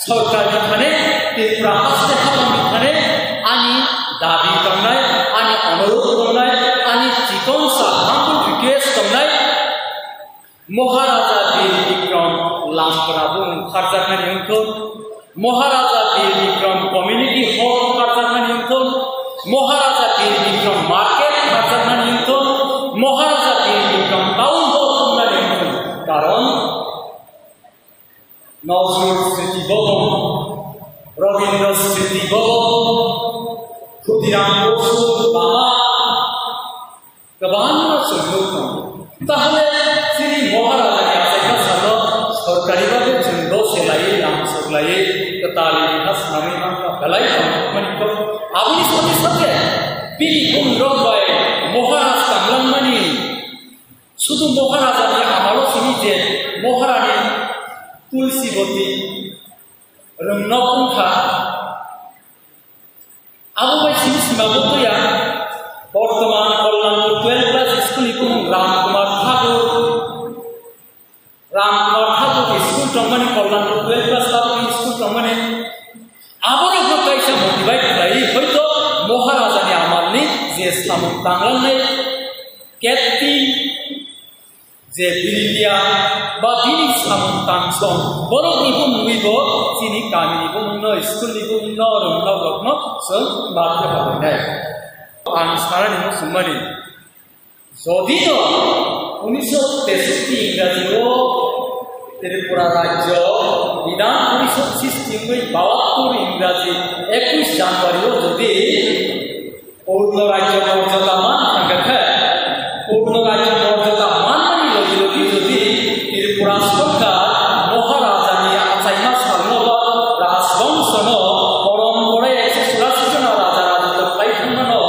सरकारनि थाने त्रिपुरा हास्ते खालामनि थाने आनि दाबि खालामनाय आनि Maharaja Bir Vikram लामफोराबो ओंखारजानानै ओंखौ Maharaja Bir Vikram community hall ओंखारजानानै ओंखौ Maharaja Bir Vikram market ओंखारजानानै ओंखौ Maharaja Bir Vikram town हल ओंखारनानै ओंखौ कारण नवजुर स्मृति भवन रवीन्द्र स्मृति भवन खुदिराम बसु लामा गोबां सुबुं दं ताहले श्री महाराजानि आखाइखौ सानो सरकारि भाबे जोंद सेलायै नाम सोलायै कतालि हास नामै नामखौ गलाय खामानिखौ आबुनि साथे साथे बिनि बुंदोंबाय महाराज कामलांमानि शुधु महाराजानि आमाल' सिनि जे महारानी तुलसीवती रोंनाव बुंखा आबो बायसिनि सिमाबो गैया बर्तमान कल्याणपुर 12 क्लास स्कूल को Ramkumar Thakur school Tangmani Kalyanpur 12 class school Tangmani आबोर कैसा मोटिवेट खालायो हयतो महाराजानि आमालनि जे सामुं तांलांनाय केप्टि जे बिरिया बा बिनि सामुं तांसं बर'निबो नुइबो जिनि गामिनिबो नुनो स्कूलनिबो नुनो रोंनाव रखनो जों बाथ्रा हाबायनाय आं सारानि मुसलमानि जदिनो 1963 इंराजियाव त्रिपुरा राज्य विधान परिषद सिस्टेम में 72 इंराजी 21 जनवरी जदि पूर्ण राज्य मर्यादा मान थांगोन पूर्ण राज्य मर्यादा मान लगे लगे जदि त्रिपुरा सरकार महाराजानि आखाइमा सारनोबा राजबंशनो परम्पराय 184 जन राजा राजत्व खालामनो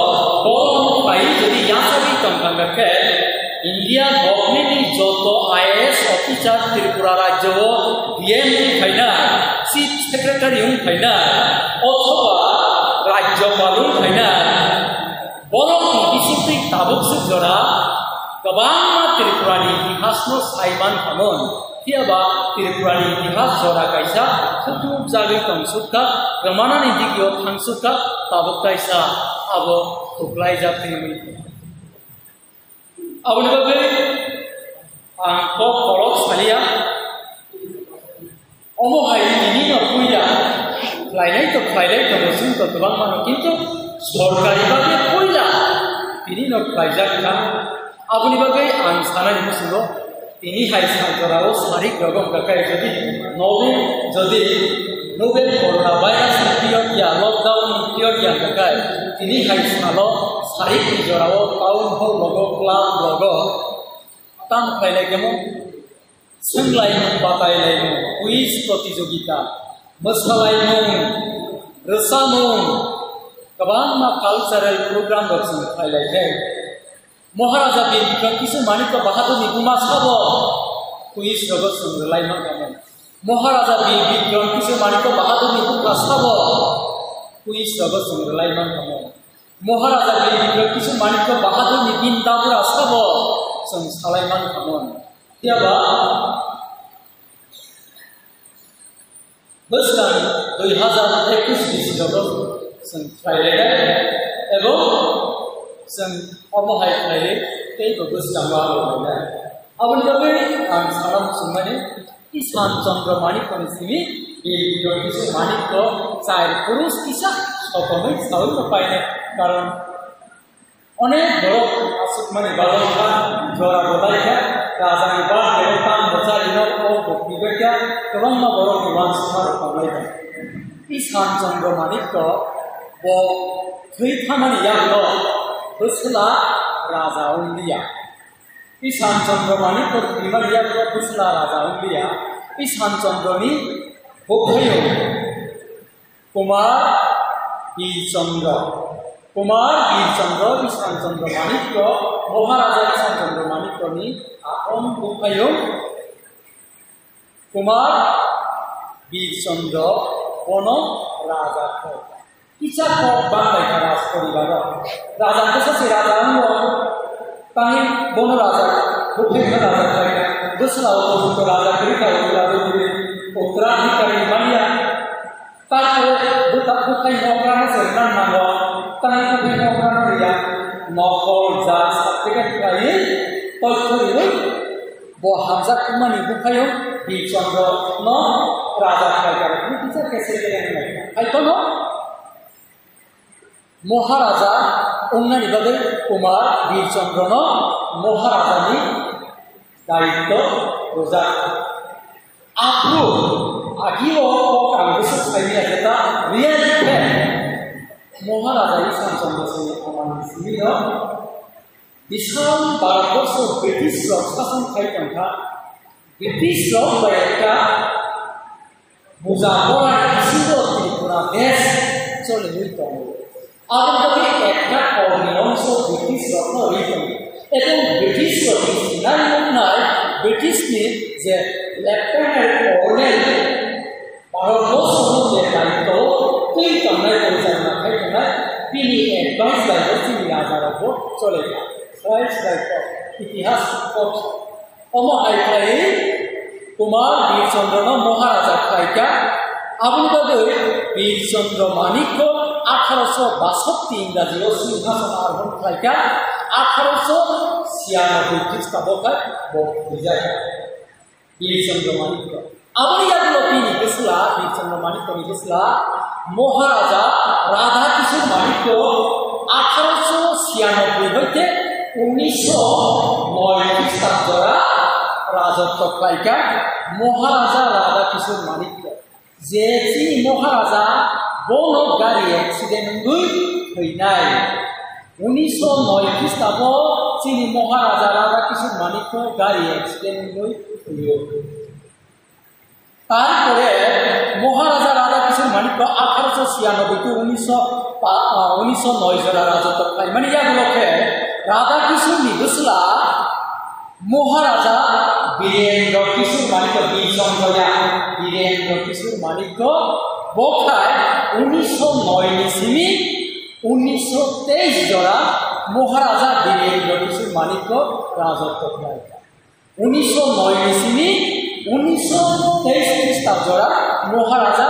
इंडिया गवर्नमेंट जत IAS ऑफिसर त्रिपुरा राज्य DM फाइना चीफ सेक्रेटारी फाइना अथवा राज्यपाल फाइना बर'नि बिसिमथै ताबुकसो जरा गोबां त्रिपुरानि इतिहासनो साइमान खामोन थियाबा त्रिपुरानि इतिहास जरा कायसा खुथुब जागै तंसुका रमानानि दिगियो थांसुका ताबुक कायसा आबो खुख्लाय जाथैमोन abang bagai angkot kolot sekalian, omo hari ini nak punya, lainnya itu musim itu tuan mana kita sorkari bagai punya, ini nak pelajar kan, abang bagai angkana ini musim lo, ini hari sekarang hari kerja kakak jadi Nobel coronavirus period ya lockdown period yang kakak, ini hari sekarang hari kerja tahun hol logo club logo tang kailai kemo senglai batai lai quiz प्रतियोगिता मसालाई रसामो कबांना cultural programme boxing काilai है महाराजा वीर विक्रम किसे मानिक बहादुर निगुमा साबो quiz logo senglai मांगामो Maharaja Bir Vikram किसे मानिक बहादुर निगुमा साबो quiz logo senglai मांगामो Maharaja Bir Vikram किसे मानिक बहादुर निबिन दाबुरा साबो जों सालायमान खामोन थियाबा बोसोर 2021 बिसिगाव जों फायलायनाय एबं जों अमहाय खालायो तेबो बोसोराव आलायनाय आबुनि बागै आं साराम सुंमानि ईशान चंद्र मानिकनि सिमि वीर विक्रम किसे मानिक चार पुरुष किसा सपमै सावल पाइने कारण अनेक बरफ आसुक माने बालका जरा बदायका राजानि बा देवता बचारिनो ओ बक्तिबेका गोबां बरफ मानसिफोर पावलायबाय ईशान चंद्र मानिक बो थैथामानि यांग बोसला राजा उन्दिया ईशान चंद्र मानिक बिमारिया बोसला राजा उन्दिया ईशान चंद्रनि बखायो कुमार वीरचंद्र ईशान चंद्र मानिक महाराजा ईशान चंद्र मानिकनि आखम बखायो कुमार वीरचंद्र बन राजा इच्छा बांगलाय राज परिवार राजा सासे राजा ताहि बन राजा बखायो राजा बोसोराव राजा उत्तराधिकारी मानिया bukan orang senang nama, tapi bukan orang dia nokol jas, tapi kan kali, kalau itu bo hamzak kumani bukayo Birchandra no raja khaikar ini bisa kaise keren hai to no Maharaja ongani bade Kumar Birchandra no Maharaja ni daitto roja apru agio kanggesu saini ada real fact Maharaja Ishamchandra Singh amani sini Vishal Bharatvarsha British শাসন খাইতামটা British একটা বোঝা পড়া কিছু ত্রিপুরা দেশ চলে হইত আবার একটা কর্মী অংশ ব্রিটিশ রত্ন হইত এবং ব্রিটিশ সিনারিনায় ব্রিটিশনি যে লেফটেন্যান্ট কর্নেল ভারতবর্ষ যে দায়িত্ব সেই কামনায় পরিচালনা খাইতাম তিনি অ্যাডভান্স দায়িত্ব তিনি রাজার ওপর চলে যায় ইতিহাস অমহাইকাই কুমার বীরচন্দ্র মহারাজা খাইকা আবুলবাদে বীরচন্দ্র মানিক্য 1862 ইংরাজি সিংহাসন আরোহণ খাইকা 1896 খ্রিস্টাব্দে বক্তৃতায় বীরচন্দ্র মানিক্য আবুলিয়াগুলো তিনি গেছলা বীরচন্দ্র মানিক্য গেছলা মহারাজা রাধা কিশোর মানিক্য 1896 হইতে 1909 খ্রিস্টাব্দরা রাজত্ব খাইকা মহারাজা রাধা কিশোর মানিক্য যে চিনি মহারাজা বন গাড়ি অ্যাক্সিডেন্ট হইনাই 1909 খ্রিস্টাব্দ চিনি মহারাজা রাধা কিশোর মানিক্য গাড়ি অ্যাক্সিডেন্ট হইল তারপরে মহারাজা রাধা কিশোর মানিক্য 1896 to 1909 জোড়া রাজত্ব খাই মানে ইয়াগুলোকে রাধা কিশোর নিগোসলা মহারাজা বীরেন্দ্র কিশোর মানিক্য বীরেন্দ্র কিশোর মানিক্য বখায় 1909 নিসিমি 1923 জোড়া মহারাজা বীরেন্দ্র কিশোর মানিক্য রাজত্ব খাই 1909 নিসিমি 1923 খ্রিস্টাব্দ জোড়া মহারাজা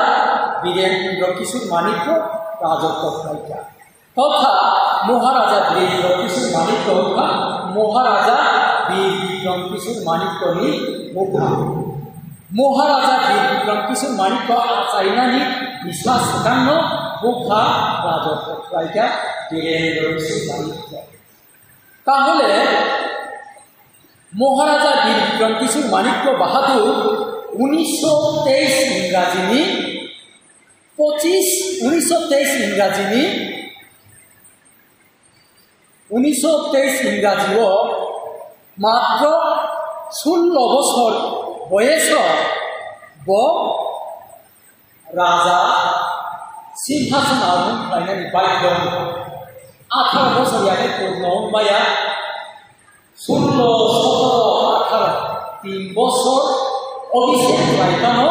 বীরেন্দ্র কিশোর মানিক্য রাজত্ব খাইকা তথা মহারাজা বীরেন্দ্র কিশোর মানিক্য মহারাজা বীর বিক্রম কিশোর মানিক্য নি মুখা মহারাজা বীর বিক্রম কিশোর মানিক্য চাইনানি বিশ্বাস কান্ন মুখা রাজত্ব খাইকা বীরেন্দ্র কিশোর মানিক্য তাহলে মহারাজা বীর বিক্রম কিশোর মানিক্য বাহাদুর 1923 ইংরাজিনি 1923 ইংরাজিনি 1923 ইংরাজিও মাত্র 16 বছর বয়স রাজা সিংহাসন আরোহণ খাইনানি বাধ্য 18 বছর ইয়াকে পূর্ণ হইয়া 16, 17, 18 3 বছর অভিষেক খাইতানো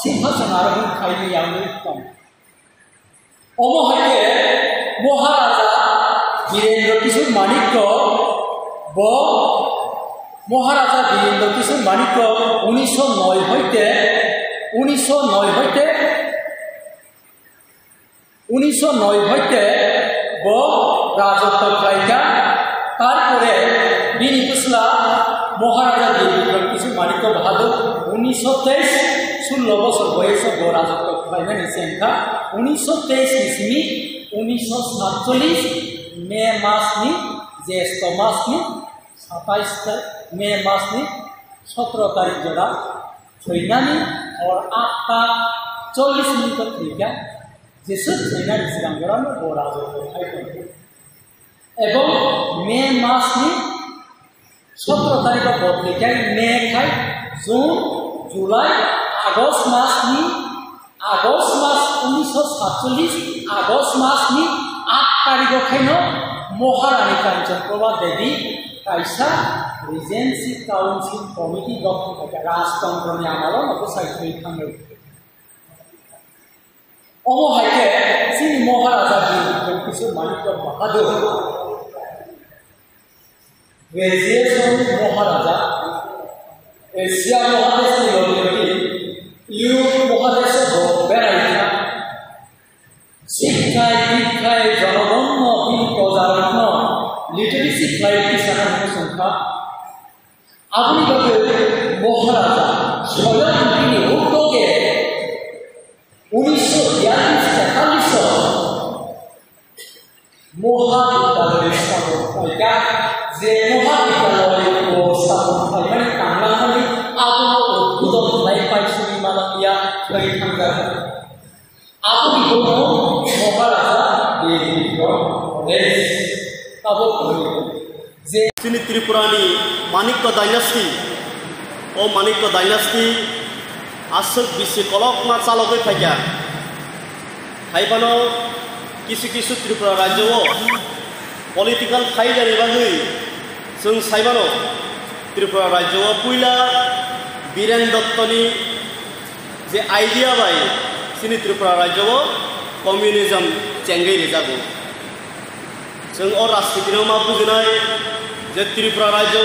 সিংহাসন আরোহণ খাইনি উত্তম অমহাইকে মহারাজা বীরেন্দ্র কিশোর মানিক্য মহারাজা বীরেন্দ্র কিশোর মানিক্য 1909 হইতে 1909 হইতে রাজত্ব খাইকা তারপরে বিনি কুসলা মহারাজা বীর কিশোর মানিক্য বাহাদুর 1923 16 বছর বয়স রাজত্ব খাইনি সেনকা 1923 ইসমি 1947 মে মাসনি জ্যেষ্ঠ মাসনি 27 মে মাসনি 17 তারিখ জোড়া ছইনানি और 8:40 থেকে যেসব ছইনানি সিরাম জোড়ানো রাজত্ব খাইনি এবং মে মাসনি 17 তারিখ বদলিকায় মে খাই জুন জুলাই আগস্ট মাস 1947 আগস্ট মাস 8 তারিখ খাইন মহারানী কাঞ্চনপ্রভা দেবী কাইসা রিজেন্সি কাউন্সিল কমিটি গঠন করে রাজতন্ত্রনি আমলন অবসাইথই খাঙ্গে অমহাইকে চিনি মহারাজা বীর কিশোর মানিক্য বাহাদুর গ্রাজুয়েশন মহারাজা এশিয়া মহাদেশ ইউরোপ মহাদেশ বেড়াইতা শিক্ষায় দীক্ষায় জনগণ্য প্রজারণ্য লিটারেসি ফ্লাইট সংখ্যা Aboni bagai Maharaja Swayam ini untungnya 1942 মহাবিদ্যালয়ের স্থাপন হয় যে মহাবিদ্যালয়ের স্থাপন হয় মানে তাংলামানি আবনো উদ্বোধন হয় পাইছুনি মালাতিয়া হয়ে থাকার আপনি কোনো মহারাজা যে তিনি ত্রিপুরানি মানিক্য ডাইনাস্টি ও মানিক্য ডাইনাস্টি আসক বিশে কলকনা চালকে থাকা হাইবানো কিছু কিছু ত্রিপুরা রাজ্য পলিটিক্যাল ফাইদাनि बागै जों साइबानो त्रिपुरा राज्य पयला बीरेन दत्तनि जे आइडिया बाय जोंनि त्रिपुरा राज्य कम्युनिजम चेंगै जागौ जों अ राजनीतियाव मा बुजिनाय जे त्रिपुरा राज्य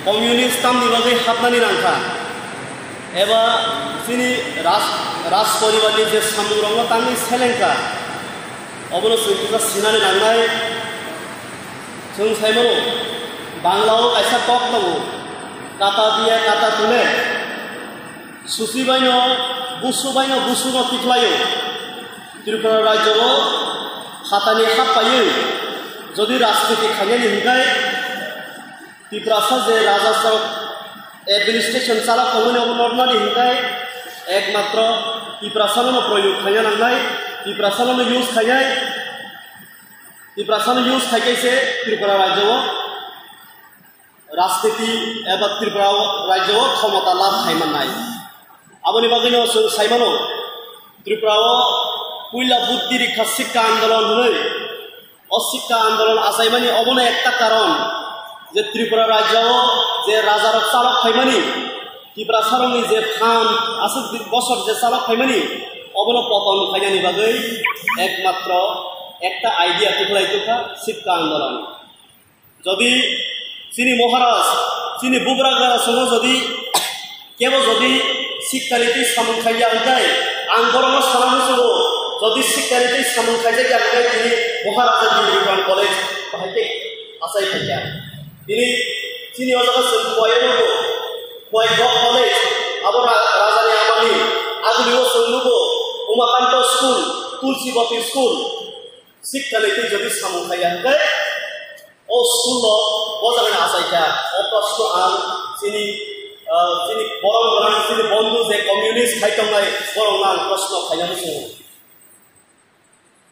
कम्युनिस्ट तामनि बागै हाबनानै नांखा एबा जोंनि राज परिवारनि जे सामुरंग तांनि सेलेंखा अबनो जों सिनानै लांनाय जों साइबानो बांलाव कायसा टक दङ काटा बिया काटा तुले सुसिबायनो बुसुनो तिख्लायो त्रिपुरा राज्य खातानि हाबपायो যদি राजनीति खायनायनि हिंगाय त्रिपुरा जे राजा सरक एडमिनिस्ट्रेशन चाला खामानि अबनरनानि हिंगाय एकमात्र त्रिपुरा सानो प्रयोग खायना लांनाय त्रिपुरा सानो यूज खायनाय त्रिपुरा सानो यूज खायसे त्रिपुरा राज्य राजनीति एबा त्रिपुरा राज्य क्षमता लाभ खायमाननाय आबनि बागैनो जों साइमानो त्रिपुरा पयला बुद्धि रैखा शिक्षा आंदोलन हलै अशिक्षा आंदोलन आसायमानि अबनो एकटा कारण जे त्रिपुरा राज्य जे राजारक चालक खायमानि त्रिपुरा सारंनि जे खाम आसु बसर जे चालक खायमानि अबनो पतन खायनायनि बागै एकमात्र একটা আইডিয়া তুলাইতুকা শিক্ষা আন্দোলন যদি চিনি মহারাজ চিনি বুবরাগারা সঙ্গে যদি কেবল যদি শিক্ষানীতি সামন খাইয়া আনকায় আং বরং সালামসঙ্গ যদি শিক্ষানীতি সামন খাইয়া আনকায় তিনি মহারাজা ডিগ্রিগ্রাউন্ড কলেজ বাহাইতে আসাই খাইয়া তিনি চিনি অজাগা বয়েনগো বয়েগ কলেজ আবার রাজানি আমানি আগুলিও সঙ্গুগো উমাকান্ত স্কুল তুলসীবতী স্কুল শিক্ষানীতি যদি সামন খাইয়া আনকায় ও স্কুল বজাগানি আসাইকা অপ্রশ্ন আন চিনি চিনি বরং বরং চিনি বন্ধু যে কমিউনিস্ট খাইতংনাই বরং আন প্রশ্ন খাইনাनै सङो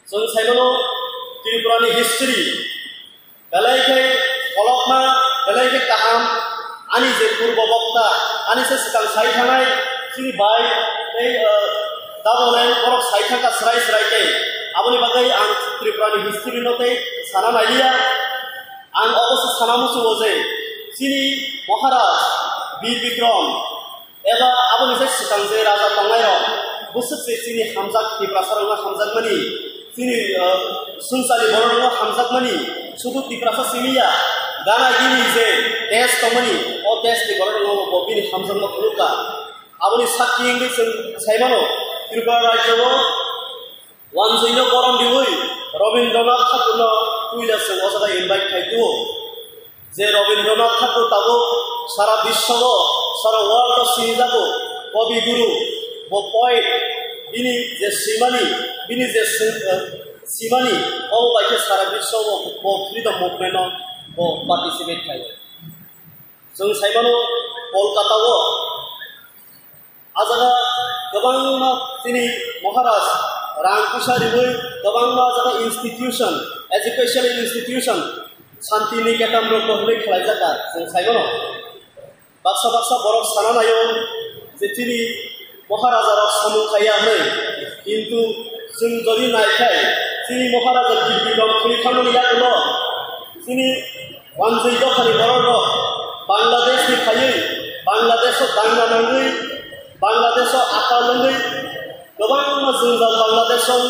जों साइबानो त्रिपुरानि हिस्ट्री बेलायखाय कलकना बेलायखाय काहाम आनि जे पूर्व वक्ता आनि से सिगां साइ थानाय चिनि बाय এই दाबोलाय बरक साइ थाका स्राय स्रायखाय आबनि बागै आं त्रिपुरानि हिस्ट्री नतै साना नायलिया आं अबश्य सानामुसो जे चिनि महाराज वीर विक्रम एबा आबनि से सिगां जे राजा तंगायरं बोसोरसे चिनि हामजाक त्रिपुरा सारंगा हामजाकमानि चिनि सुनसालि बरंगा हामजाकमानि सुदु त्रिपुरा सिमिया गाना गिनि जे देश तंगानि अ देशनि बरंगा बबिनि हामजाकमा खुलुका आबनि साखि इंगै जों साइमानो त्रिपुरा राज्य वानजैनो गरम दिवै रवीन्द्रनाथ ठाकुर पुइलासो अजागा इनभाइट खाइदु जे रवीन्द्रनाथ ठाकुर ताबो सारा विश्व सारा वर्ल्ड सिनिजागो कवि गुरु बो पोएट बिनि जे सीमानि ओ बाइके सारा विश्व बो फ्रीडम मुभमेन्ट बो पार्टिसिपेट खायो जों साइबानो कलकाताओ आजागा गोबां दिनै महाराज रांकुशारिबो गोबां आजागा institution educational institution Shanti Niketan रोखोमै खालामजागा जों साइबानो बाक्सा बरफ साना नायो जे दिनै महाराजार सामु खायाहै किन्तु जों जदि नायखाय दिनै महाराजा डिग्रिग्राउन्ड खुलिखांनायनि यागल दिनै वानजैद' खालि बरफ बांलादेशनि खायै बांलादेशआव दांना नाङै बांलादेशआव आथा लोङै गोबां जोंजा बांलादेशआव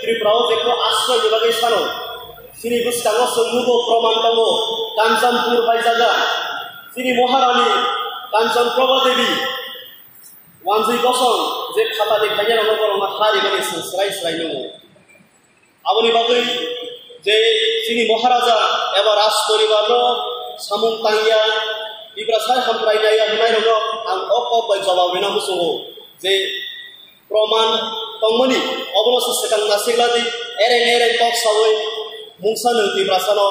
त्रिपुरायाव जेखौ आश्रयनि बागै सानो दिनै गोसोखाङो सोंनुबो प्रमाण दङ कान्चनपुर बायजागा दिनै महारानी कांचनप्रभा देवी वानजैद' सं जे खातानि खायनो नांगौ बरं हारिमानि स्राय स्राय दङ आबनि बागै जे जोंनि महाराजा एबा राज परिवारनो सामुं तांगिया Ibra sai hamprainaya hunai rono ang ok bai jawabina musungo je proman tongmani obono sesekang nasigladi ereng tok sawoi mungsa nang Ibra sano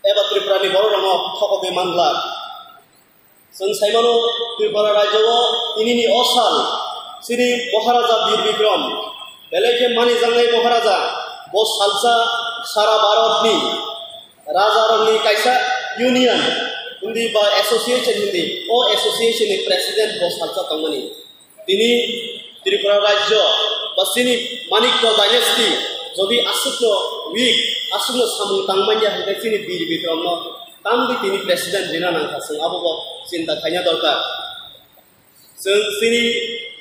eba Tripurani boro rono thokobe mangla जों साइमानो त्रिपुरा राज्योआव इनिनि असाल श्री महाराजा वीर विक्रम बेलेके मानि जांनाय महाराजा बो सालसा सारा भारतनि राजारंनि कायसा यूनियन हिंदी बा association Hindi ओ association नि president बो salsa तंगमनि तिनि त्रिपुरा राज्य बसिनि मानिक्य डायनेस्टी जदि आसुक्नो वीक आसुक्नो सामुं तांमान्या हंगासिनि वीर विक्रम तांबि तिनि प्रेसिडेंट जिना नांखासों आबो चिंता खायना दरकार जों सिनि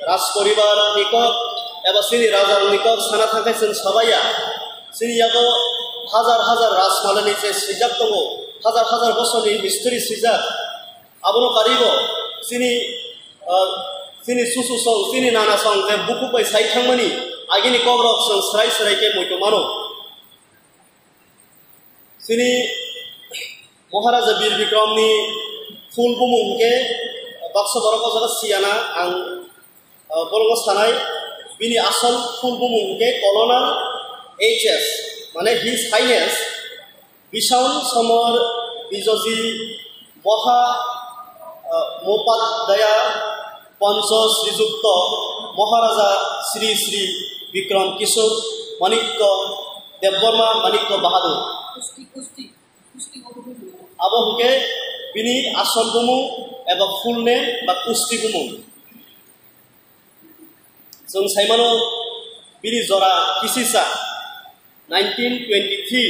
राज परिवार निकट एबा सिनि राजा निकट साना थाखाय जों सबाया सिनियाबो हाजार राजमालानि जे सिजाब दङ हाजार बोसोरनि हिस्टरि सिजाब आबनो कारिबो सिनि सुसुसं सिनि नानासं जे बुकुबाय साइथांमनि आगिनि कब्रक जों स्राय मयतमानो सिनि महाराजा वीर विक्रमनि फुल बुमुंगे बाक्सा बरक जगह सियाना आं बरंग सानाय बिनि आसल फुल बुमुंगे कलोनल एचएस माने हिज हाइनेस बिशाउन समर बिजजी महा मोपाध्याय पंच श्रीजुक्त महाराजा श्री श्री विक्रम किशोर माणिक्य देवबर्मा माणिक्य बहादुर आबो हुके बिनि आसल बुमुं एबा फुल नेम बा कुस्ति बुमुं जों साइमानो बिनि जरा किसिसा 1923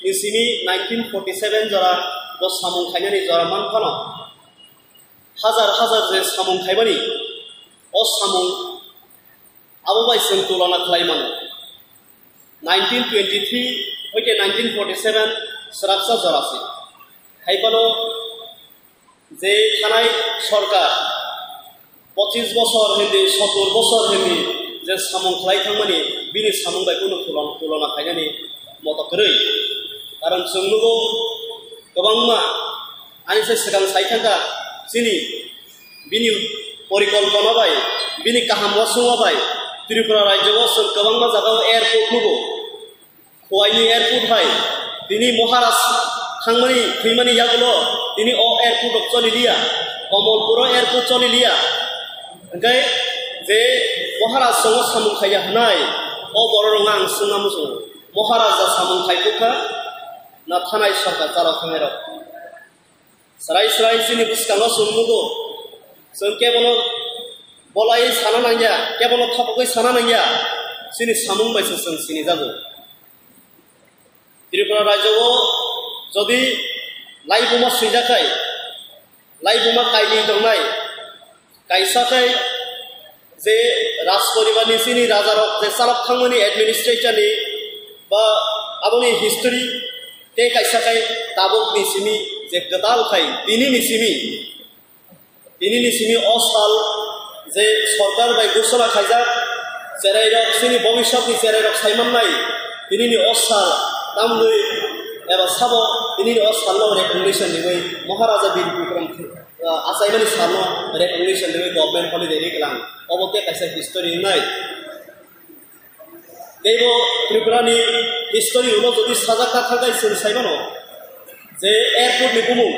निसिनि 1947 जरा बो सामुं खायनानि जरा मानफानो हाजार जे सामुं खायबानि अ सामुं आबो बायसों तुलना खालायमानो 1923 हयते 1947 सराबसा जरासि खायबानो जे थानाय सरकार 25 बছর हिंदी 70 बছर हिंदी जे सामुं खालायखांमानि बिनि सामुं बायखौनो तुलना खायनानि मददरै कारण जोंनोबो गोबांमा आनिसे सिगां सायखांगा सिनि बिनि परिकल्पना बाय बिनि काहाम वासुङा बाय त्रिपुरा राज्योआव जों गोबांमा जागाव एयारपोर्ट नुगो खवाइनि एयारपोर्ट हाय बिनि महाराज थांमानि फैमानि यागलो दिनै अ एयारपोर्ट चलिलिया कमलपुर एयारपोर्ट चलिलिया ओंखाय जे महाराज संग सामुं खाया हनाय अ बररंगा आं सोंना मोसो महाराजा सामुं खायखोखा ना थानाय सरकार जारा थांनाय स्राय सिनि बुसकांगा सोंनुगो जों केवल बलाय साना नांया केवल थाबकै साना नांया सिनि सामुं बायसो जों सिनि जागो त्रिपुरा राज्योआव जदि लाइबुमा सुइजाखाय लाइबुमा कायनि दंनाय कायसाखाय जे राज परिवारनि सिनि राजारक जे सालाबखांमोनि एडमिनिस्ट्रेटरनि बा आबोनि हिस्टरि ते कायसाखाय दाबकनि सिनि जे गदालखाय बिनि निसिनि असाल जे सरकार बाय घोषणा खायजा जेरायरक सिनि भबिष्यतनि जेरायरक सायमाननाय बिनि असाल तामनै एबा साबो बिनि असालनाव रेकगनिशन दिनै महाराजा वीर विक्रम आसायमानि सानो रेकगनिशन दिनै गभर्नमेंट हलिडे रिकलां अबके कायसा हिस्टरि नाय देबो त्रिपुरानि हिस्टरि उनो जदि साजाका थाखाय जों सायमानो जे एयारपोर्ट नि बुमुं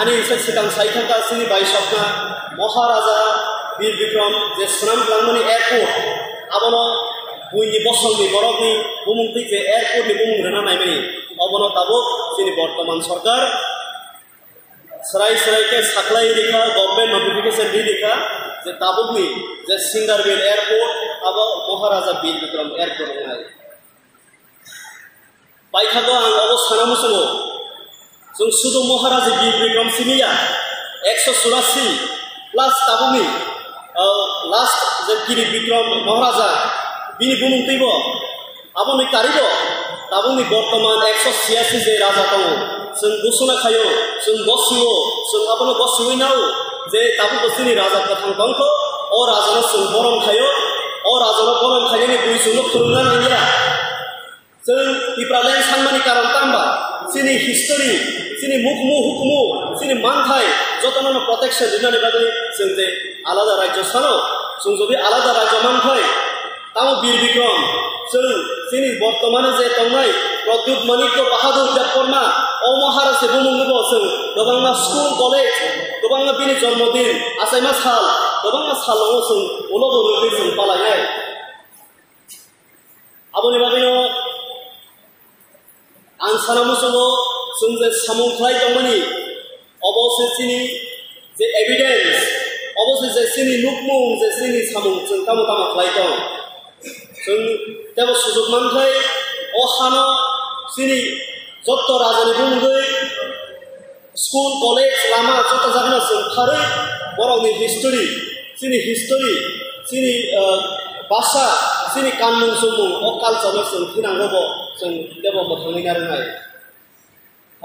आनि इसे सिगां सायखांगा सिनि बायसपना महाराजा वीर विक्रम जे स्नाम लांमानि एयारपोर्ट आबनो बुइनि बसंनि बरकनि बुमुं जे एयारपोर्ट नि बुमुं रेना नायमानि अबनो दाबो सिनि बर्तमान सरकार स्राय के साख्लाय रेखा गभर्नमेंट नोटिफिकेशन दी रेखा जे दाबुनि जे सिंगारबिल एयारपोर्ट अब महाराजा वीर विक्रम एयारपोर्ट नाय बायखागो आं अब साना मुसुङो जों सुदु महाराजा वीर विक्रम सिनिया 184 प्लस दाबुनि लास्ट जे गिरि विक्रम महाराजा बिनि बुमुं तैबो आबोनि कारिबो दाबुनि बर्तमान 186 जे राजा दङ जों घोषणा खायो जों बसियो जों आबोनो बसिवैनाव जे दाबु बसिनि राजा कथां दंखो अ राजानो जों बरम खायो अ राजानो बरम खायनायनि बुइसुनो फोरोंना नांगिया जों इप्रालेन सानमानि कारन तांबा sini history sini mukmu hukmu sini manthai jotono protection dinani bagui sengje alada rajyo sano sungjobi alada rajyo manthai tamo bir bikram sung sini bortomane je tongnai Pradyut Manikyo Bahadur Deborma o Maharase bumungbo sung gobangma school college gobangma bini jormodin asaima sal gobangma salongo sung ulobo rugbi sung palai aboni bagino ansanamu solo sung je samung khlai tongmani obose sini je evidence obose je sini nukmung je sini samung sung tamo khlai tong sung tebo sujok manthai o hano sini joto rajani bumungoi school college lama joto jagna sung thare borogni history sini basa sini kanmung sumung o culture sung thinangobo sung debo mothangni narangai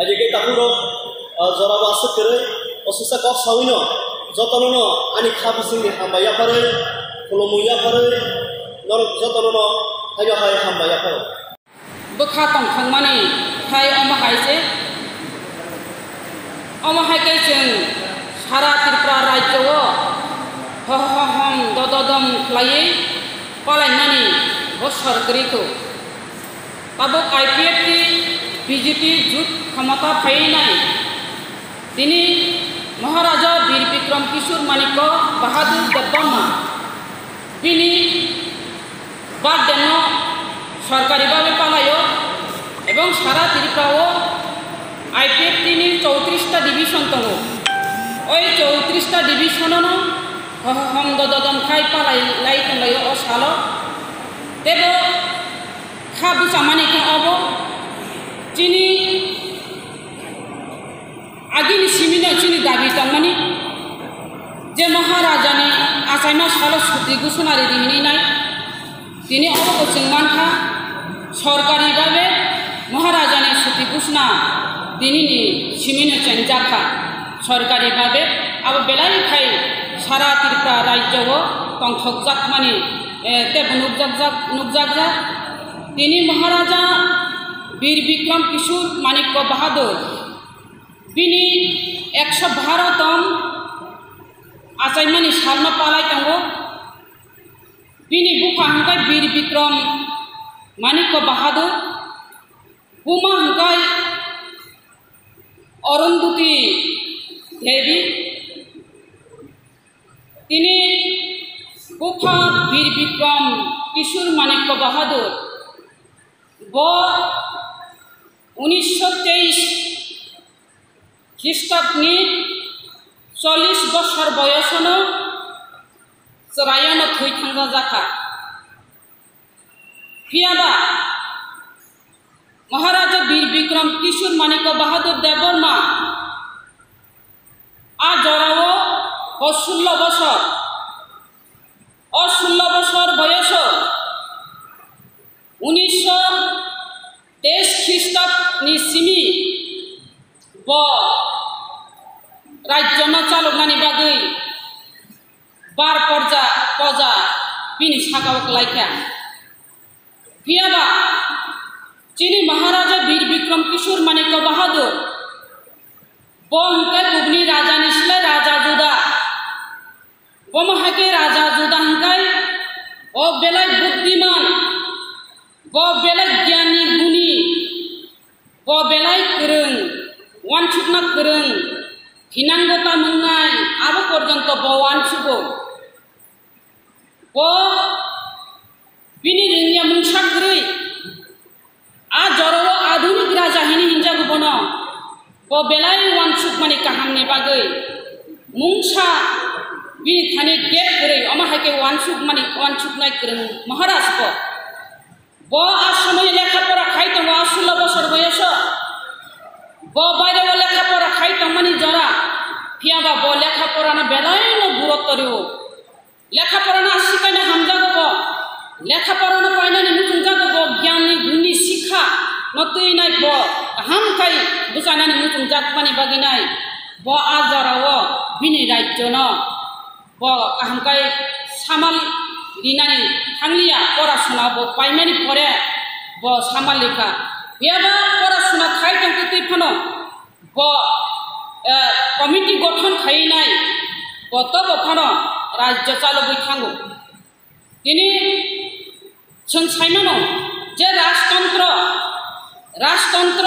ajike tapuro joraba asukere o susa kok sawino jotono ani khabu singni hambaya pare kholomuya pare nor jotono hayo hay hambaya pare bukha tong thangmani khai ama haise ama haike jeng sara tripura rajyo ho ho hom dododom khlai palainani bo sarkari ko tabok IPF BJP jut khamata phainai tini Maharaja Bir Bikram Kishore Manikyo Bahadur Deborma bini badeno সরকারি ভাবে পালায়ো এবং সারা ত্রিপুরাও IPF তিনি 34টা division তঙ্গ ওই 34টা ডিভিশননো হম দদম খাই পালাই লাই তঙ্গায়ো ও সালো দেব খাবু চামানি কে of চিনি আগিনি Cimino চিনি দাবি তঙ্গমানি যে মহারাজানি আসাইমা সালো ছুটি ঘোষণারি দিহিনি নাই তিনি অবগত মানখা সরকারি ভাবে মহারাজানের ছুটি ঘোষণা দিনিনি সিমিনো চেঞ্জাখা সরকারি ভাবে আব বেলাই খাই সারা ত্রিপুরা রাজ্য টংথকজাক মানে তেব নুকজাক তিনি মহারাজা বীর বিক্রম কিশোর মানিক্য বাহাদুর বিনি 112তম আচাইমানি সালমা পালাই দङ bini buka hangkai Bir Bikram Manikyo Bahadur Buma hangkai Arundhati Devi tini buka Bir Bikram Kishore Manikyo Bahadur bo 1923 খ্রিস্টাব্দনি 40 বছর বয়সনো Serayana thui thangja jakha Phiaba Maharaja Bir Bikram Kishore Manikyo Bahadur Deborma a jorao o 16 বছর বয়স 1923 খ্রিস্টাব্দ ni simi bo rajyo na chaloknani bagui bar poja bini sakawak laika Phiaba chini Maharaja Bir Bikram Kishore Manikyo Bahadur bo hangkai bugni raja nisle raja juda bo mahake raja juda hangkai o belai buddhiman bo belai gyani guni bo belai kereng wanchukna kereng hinanggota mengai abo porjonto bo wanchuko bo bini ringya mungsagrei a joro adunik raja hini hinjago bono bo belai wanchuk mani kahamni bagui mungsa bini thani get grei ama hake wanchuk nai kereng maharaj bo asomoy lekha pora khai tongo 16 বছর বয়স bo baire o lekha pora khai tongmani jara Phiaba bo lekha pora na belai no burottariu lekha pora na sikaina hamjago bo lekha pora na painani mutunjago bo gyani guni sikha notui nai bo hamkai busanani mutunjak pani baginai bo ajarao bini rajyo no bo hamkai samal rinani thanglia porashona bo paimani pore bo samalika Phiaba porashona khai tongkiti फैफानो committee गठन खाईनाय गत बफानो राज्य चालुबो थांगो दिनै जों सायमानो जे राजतंत्र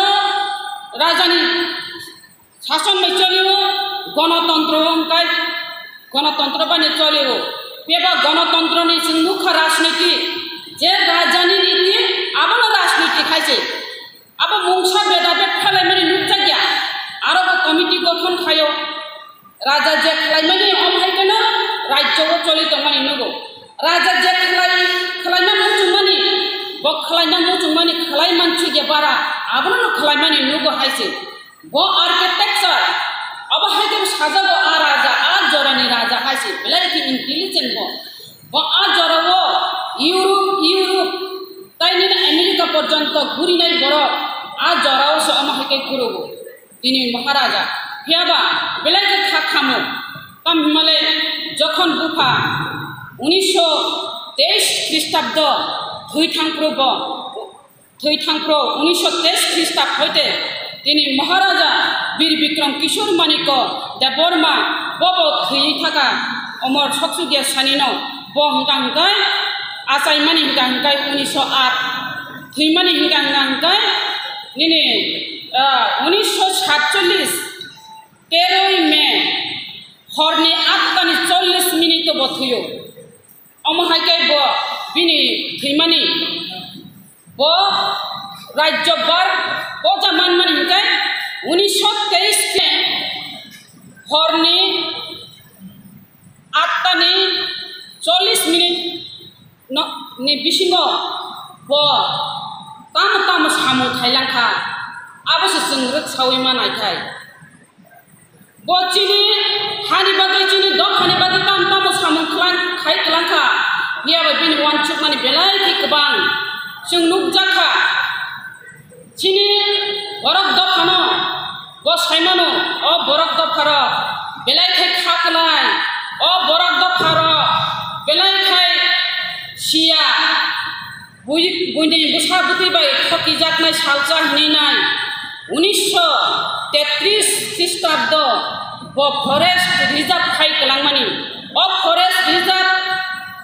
राजानि शासन में चलियो गणतंत्र बने चलियो बेबा गणतंत्र नि मुख्य राजनीति जे राजानि नीति आबो राजनीति खाइसे अब मुंसा बेदा बे खालायमानि नुजागिया आरो कमिटी गठन खायो राजा जे खालायमानि अमहायकनो राज्यबो चलि दंमानि नुगो राजा जे खालायना मुजुमानि बो खालायना मुजुमानि खालाय मानसि गे बारा आबो खालायमानि नुगो हाइसे बो आर्किटेक्चर अब हाइके साजाबो आ राजा आ जरानि राजा हाइसे बेलायथि इंटेलिजेंट बो आ जरावो यूरोप ताइनि अमेरिका पर्यंत घुरिनाय बर आ जराव सो अमहायके गुरुगो दिनै महाराजा हियाबा बेलायथि खाखामो तम हिमालय जखन बुफा 1923 ख्रीष्टाब्द थैथांप्रो 1923 ख्रीष्टाब्द हইতে दिनै महाराजा वीर विक्रम किशोर मानिक देवबर्मा बबो थैयै थाका अमर सक्सुगिया सानिनो ब हंगाय आसायमानि हंगाय 1908 थैमानि हंगाय दिनै 1947 13 मे हरनि 8:40 मिनिट बथयो अमहायके ब बिनि थैमानि ब राज्य बार बजा मानमानि हंगाय 1923 के हरनि 8:40 मिनिट नि बिसिङाव ब ताम सामु थाइलांखा आबोसो जोंग्रोद सावै मानायथाय बचिनि हानि बागै चिनि दखानि बागै ताम सामु खाय खालांखा हियाबो बिनि वानचुक मानि बेलायथि गोबां जों नुजाखा चिनि बरक दफानो ब सायमानो अ बरक दफार बेलायथि खाखलाय अ बरक दफार बेलायथि सिया बुइनि बुसा बुतिबाय थकी जातनाय सालजा हिनाय 1933 ख्रीष्टाब्द ब फरेस्ट रिजर्व खाय कलांमानि अ फरेस्ट रिजर्व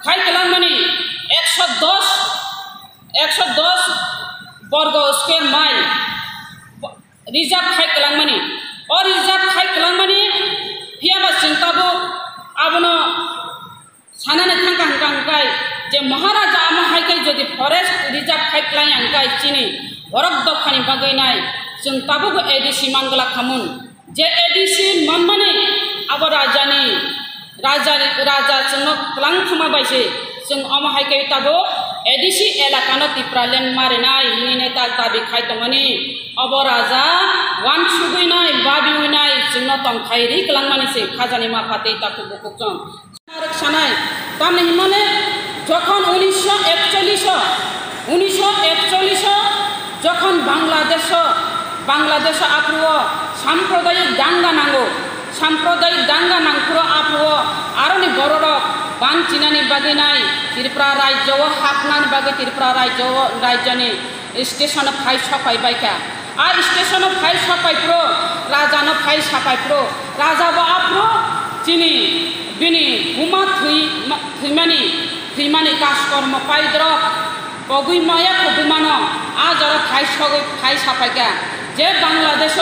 खाय कलांमानि 110 वर्ग स्क्वायर माइल रिजर्व खाय कलांमानि अ रिजर्व खाय कलांमानि हियाबा चिंताबो आबनो सानाने थांगाय जे महाराजा आमहायके जदि फरेस्ट रिजर्व खाय कलांगाय चिनि बरक दफानि बागैनाय जों ताबो एडिसी मांगला खामुन जे एडिसी मानमाने अब राजा जोंनो क्लां खामाबायसे जों अमहायके ताबो एडिसी एलाकानो तिप्रालेन मारिनाय हिने दाबि खाय दंमानि अब राजा वान सुगैनाय बाबिनाय जोंनो तंखायरि क्लांमानिसे खाजानि माफाते ताकु बुकुजों सानाय तामने हिमाने जखन 1941 जखन बांग्लादेश आप्रुओ साम्प्रदायिक दांगा नांगपुरो आप्रुओ आरोनि बररक बानचिनानि बागैनाय त्रिपुरा राज्यआव हाबनानि बागै त्रिपुरा राज्यनि स्टेशन फाइ सफायबायखा आ स्टेशन फाइ सफायप्रो राजानो फाइ सफायप्रो राजाबो आप्रो चिनि बिनि गुमा थैमानि काजकर्म पाइद्र बगैमाया खबुमानो आ जरा फाइ सफायखा जे बांग्लादेश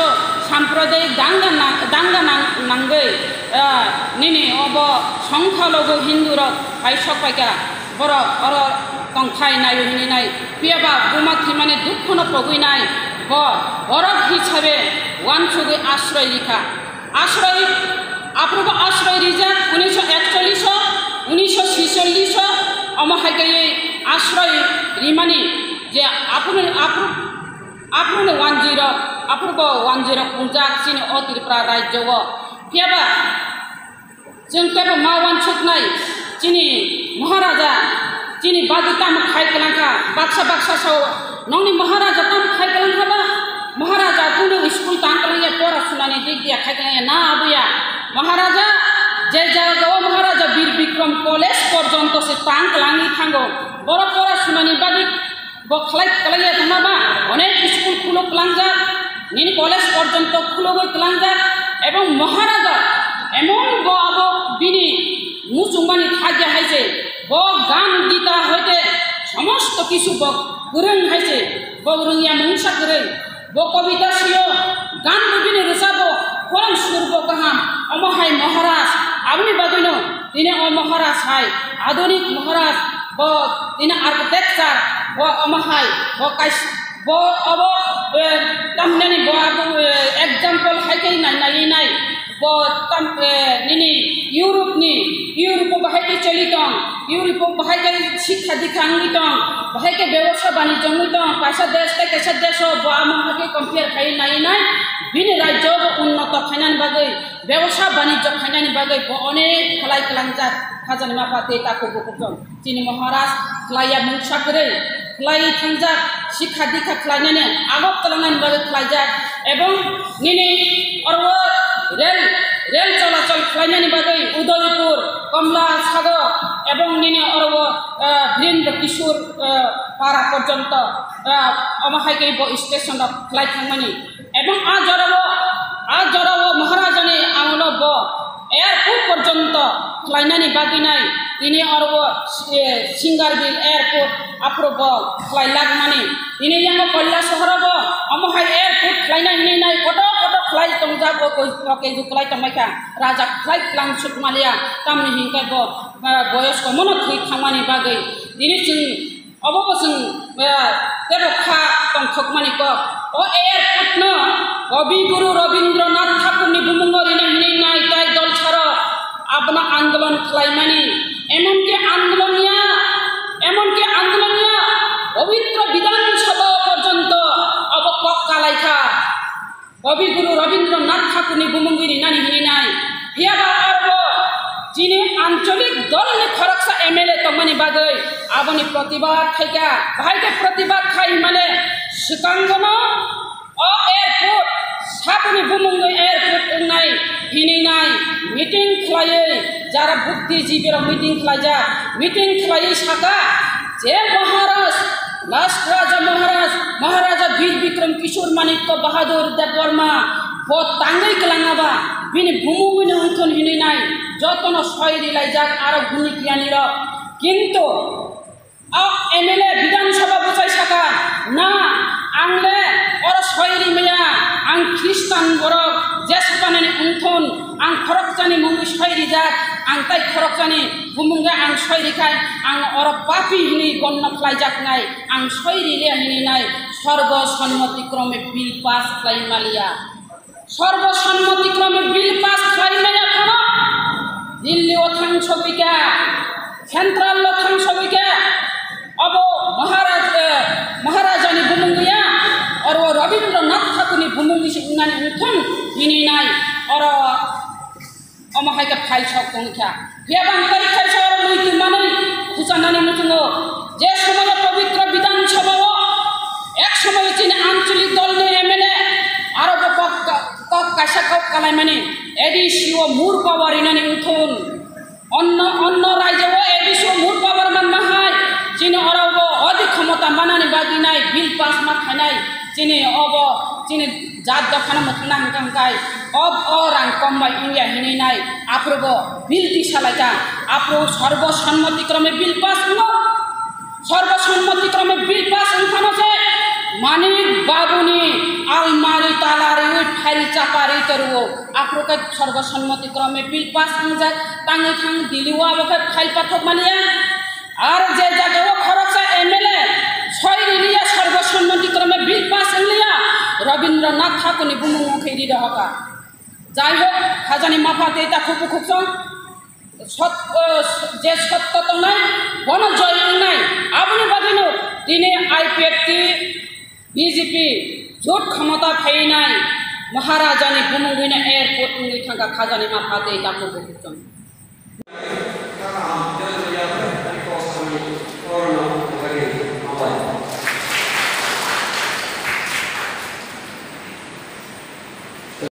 साम्प्रदायिक दांगा नांगै निनि अब संख्यालघु हिंदुरक फाइ सफायखा बर अर तंखाय नाय हिनाय पियाबा गुमा थैमानि दुखनो पगैनाय बरक हिसाबे वानसुगै आश्रय लिखा आश्रय आप्रुबो आश्रय रिजा 1946 अमहायके आश्रय रिमानि जे आप्रुने 10 आप्रुबो 10 पुंजाक चिनि अ त्रिपुरा राज्यआव पियाबा जों तेबो मावान सुकनाय चिनि महाराजा चिनि बागुताम खाय कलांखा बाक्सा सौ नंनि महाराजा ताम खाय कलांखाबा महाराजा कुनो स्कूल तांकलांगे पढ़ाशुनानि दिक दिया खाय कलांगे ना आबुया महाराजा जे जायगायाव महाराजा वीर विक्रम कलेज पर्यंत से तांकलांगि थांगो बर पढ़ाशुनानि बागै बखलाय कलांगे थांगाबा अनेक स्कूल खुलो कलांजा নিনি কলেজ পর্যন্ত খুলগৈ ক্লাঞ্জাক এবং মহারাজা এমন ব আব বিনি মুসুমানি থাকিয়া হাইছে ব গান গীতা হইতে সমস্ত কিছু ব গুরুং হাইছে ব রুঙিয়া মংসা করে ব কবিতা সিও গান বিনি রসাব ফরম সুরব কাহাম অমহাই মহারাজ আপনি বাগৈনো তিনি অ মহারাজ হাই আধুনিক মহারাজ ব তিনি আর্কিটেকচার ব অমহাই ব কাইস ব অব তামনানি ব আব एग्जाम्पल हाइकै नाय ब ताम निनी यूरोप बाहायके चलितों यूरोप बाहायके शिक्षा दीक्षा अंगितों बाहायके व्यवसाय वाणिज्य अंगितों पासा देश के कैसा देश ब आमहाके कंपेयर खाई नाय बिनि राज्य उन्नत खानानि बागै व्यवसाय वाणिज्य खानानि बागै ब अनेक खलाय कलांजा खाजानि माफाते ताको बुकुजों चिनि महाराज खलाया मुंसा करे खलाय थांजा शिक्षा दीक्षा खलायनानै आगब तलांनानि बागै खलायजा एवं निनी और रेल चलाचल खलायनानि बागै उदयपुर कमला सागर एवं निनी और वीरेंद्र किशोर पारा पर्यंत अमाहायके ब स्टेशन खलाय थांमानि एवं आ जराव महाराजानि आमोनो ब एयरपोर्ट पर्यंत खलायनानि बागिनाय दिनै और सिंगारबिल एयरपोर्ट आप्रोब खलायलागमानि दिनै यांग कल्ला सहरब अमहाय एयरपोर्ट खलायनाय हिनाय कत खलाय तंजाब ओके जु खलाय तमायखा राजा खलाय क्लां सुकमालिया तामनि हिंकाय ब बयस कमन थै थांमानि बागै दिनै जों अबबसं देबखा तंखकमानि क ओ एयरपोर्ट न कविगुरु रवीन्द्रनाथ ठाकुरनि बुमुंगरिना हिनाय ताय दल छार अपना आंदोलन खलायमानि एमनके आंदोलनिया पवित्र विधानसभा पर्यंत अब कक्कालायखा कविगुरु रवीन्द्रनाथ ठाकुरनि बुमुंगिरि नानि हिनाय हियाबा आरो जिनि आंचलिक दलनि खरकसा एमएलए तमनि बागै आबनि प्रतिबाद खायका बाहायके प्रतिबाद खाय माने सिकांगनो अ एयरपोर्ट साबनि बुमुंगै एयरपोर्ट नाय हिनाय मीटिंग खलायै जारा बुद्धिजीबीर मीटिंग खलायजा मीटिंग खलायै साका जे महाराजा वीर विक्रम किशोर मानिक्य बहादुर देववर्मा ब तांगै कलाङाबा बिनि बुमुगिनि उन्थन हिनाय जतन सयरि लायजाक आरो गुनि गियानिर किन्तु आ एमएलए विधानसभा बसाय साका ना आंले और सयरि मैया आं ख्रिस्टान बरक जेसबानानि उन्थन आं खरकजानि मुंगि सयरि जाक आं ताय खरकजानि बुमुंगा आं सयरिखाय आं और पापी हिनि गन्न खलायजाकनाय आं सयरि ले हिनाय सर्वसम्मतिक्रमे बिल पास खालायमालिया सर्वसम्मतिक्रमे बिल पास खालायनाया थाना दिल्ली थां सबिका सेंट्रल थां सबिका अब महाराजानि बुमुंगिया और रवीन्द्रनाथ ठाकुरनि बुमुंगि सिंनानि उन्थन हिनाय और अमाहायके फाइल सकंख्या हेबां तारिखाय सर मुइति मानै खुजानानि मुथुङो जे समय पवित्र विधानसभा एक समय चिनि आंचलिक दलनि एमएलए आरो कायसा कालायमानि एडिसिओ मुर पावारिनानि उन्थन अन्न राज्य एडिसिओ मुर पावार मानमाहाय चिनि अराव अधिक क्षमता मानानि बागिनाय बिल पास मा खायनाय चिनि अब चिनि जात दखाना मथना हंकाय अब रां कमबाय इंडिया हिनाय आप्रोब बिल दिसालायका आप्रो सर्वसम्मतिक्रमे बिल पास सर्वसम्मतिक्रमे बिल पास उन्थानसे मानिक बाबुनि आलमारी तालारी फाइल चापारी तरुओ आप्रोके सर्वसम्मतिक्रमे बिल पास अंजा तांगै थां दिलिवा बके फाइल पाठक मानिया आर जे जागाव खरकसा एमएलए सयरिलिया सर्वसम्मतिक्रमे बिल पास लिया रवीन्द्रनाथ ठाकुरनि बुमुंग खैरि दहका যাই হোক খাজানি মাফাতে এটা খুব খুবসং যে সত্য তো নাই গণজয় নাই আপনি বাদিনো দিনে আইপিএফটি বিজেপি জোট ক্ষমতা ফাই নাই महाराजानि बुमुंगिना एयरपोर्ट थांगा खाजानि माफाते এটা খুব খুবসং